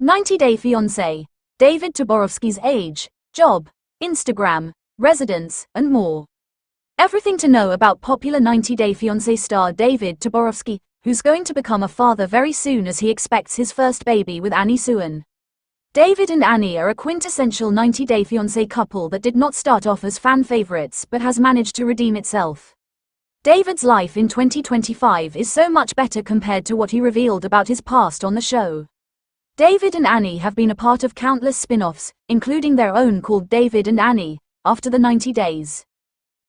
90-Day Fiancé, David Toborowsky's age, job, Instagram, residence, and more. Everything to know about popular 90-Day Fiancé star David Toborowsky, who's going to become a father very soon as he expects his first baby with Annie Suan. David and Annie are a quintessential 90-Day Fiancé couple that did not start off as fan favorites but has managed to redeem itself. David's life in 2025 is so much better compared to what he revealed about his past on the show. David and Annie have been a part of countless spin-offs, including their own called David and Annie, after the 90 Days.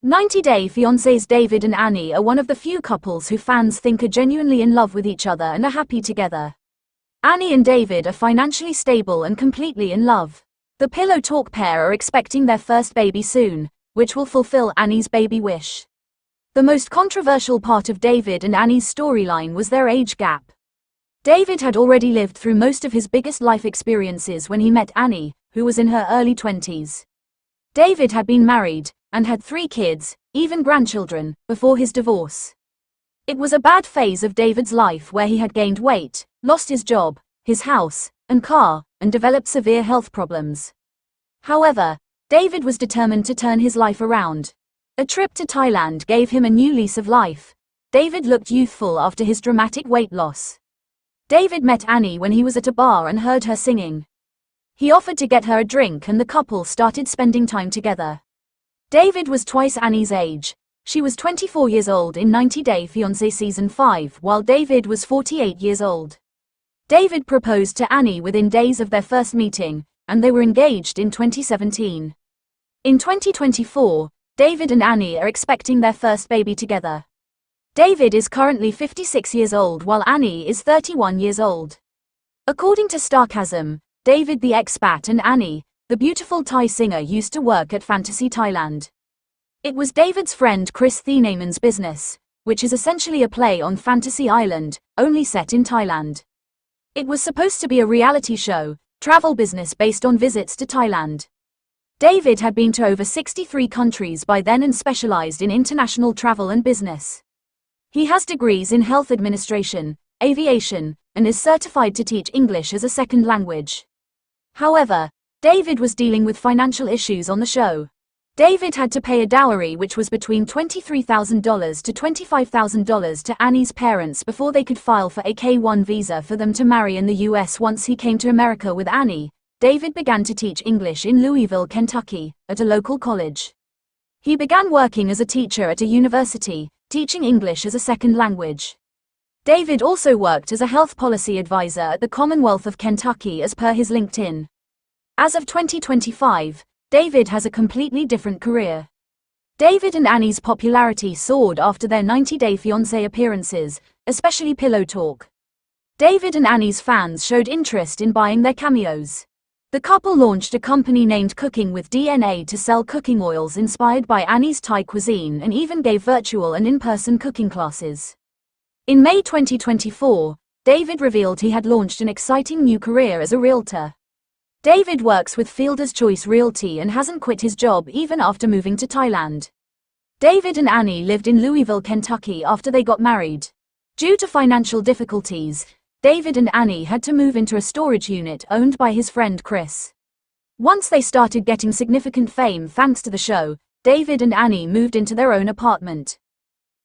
90-Day Fiancé's David and Annie are one of the few couples who fans think are genuinely in love with each other and are happy together. Annie and David are financially stable and completely in love. The Pillow Talk pair are expecting their first baby soon, which will fulfill Annie's baby wish. The most controversial part of David and Annie's storyline was their age gap. David had already lived through most of his biggest life experiences when he met Annie, who was in her early 20s. David had been married, and had 3 kids, even grandchildren, before his divorce. It was a bad phase of David's life where he had gained weight, lost his job, his house, and car, and developed severe health problems. However, David was determined to turn his life around. A trip to Thailand gave him a new lease of life. David looked youthful after his dramatic weight loss. David met Annie when he was at a bar and heard her singing. He offered to get her a drink and the couple started spending time together. David was twice Annie's age. She was 24 years old in 90-Day Fiancé Season 5 while David was 48 years old. David proposed to Annie within days of their first meeting, and they were engaged in 2017. In 2024, David and Annie are expecting their first baby together. David is currently 56 years old while Annie is 31 years old. According to Starcasm, David the expat and Annie, the beautiful Thai singer, used to work at Fantasy Thailand. It was David's friend Chris Thieneman's business, which is essentially a play on Fantasy Island, only set in Thailand. It was supposed to be a reality show, travel business based on visits to Thailand. David had been to over 63 countries by then and specialized in international travel and business. He has degrees in health administration, aviation, and is certified to teach English as a second language. However, David was dealing with financial issues on the show. David had to pay a dowry which was between $23,000 to $25,000 to Annie's parents before they could file for a K-1 visa for them to marry in the US. Once he came to America with Annie, David began to teach English in Louisville, Kentucky, at a local college. He began working as a teacher at a university, teaching English as a second language. David also worked as a health policy advisor at the Commonwealth of Kentucky as per his LinkedIn. As of 2025, David has a completely different career. David and Annie's popularity soared after their 90-Day Fiancé appearances, especially Pillow Talk. David and Annie's fans showed interest in buying their cameos. The couple launched a company named Cooking with DNA to sell cooking oils inspired by Annie's Thai cuisine and even gave virtual and in-person cooking classes. In May 2024, David revealed he had launched an exciting new career as a realtor. David works with Fielder's Choice Realty and hasn't quit his job even after moving to Thailand. David and Annie lived in Louisville, Kentucky after they got married. Due to financial difficulties, David and Annie had to move into a storage unit owned by his friend Chris. Once they started getting significant fame thanks to the show, David and Annie moved into their own apartment.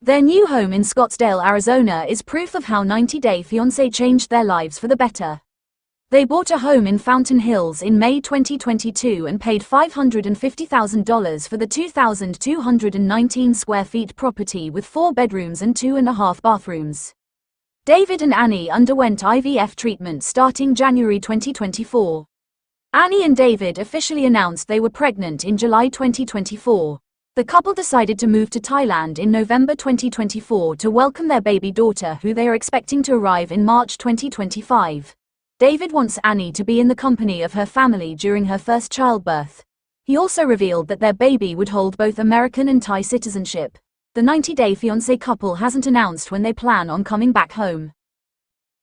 Their new home in Scottsdale, Arizona is proof of how 90-Day Fiancé changed their lives for the better. They bought a home in Fountain Hills in May 2022 and paid $550,000 for the 2,219 square feet property with 4 bedrooms and 2.5 bathrooms. David and Annie underwent IVF treatment starting January 2024. Annie and David officially announced they were pregnant in July 2024. The couple decided to move to Thailand in November 2024 to welcome their baby daughter, who they are expecting to arrive in March 2025. David wants Annie to be in the company of her family during her first childbirth. He also revealed that their baby would hold both American and Thai citizenship. The 90-Day Fiancé couple hasn't announced when they plan on coming back home.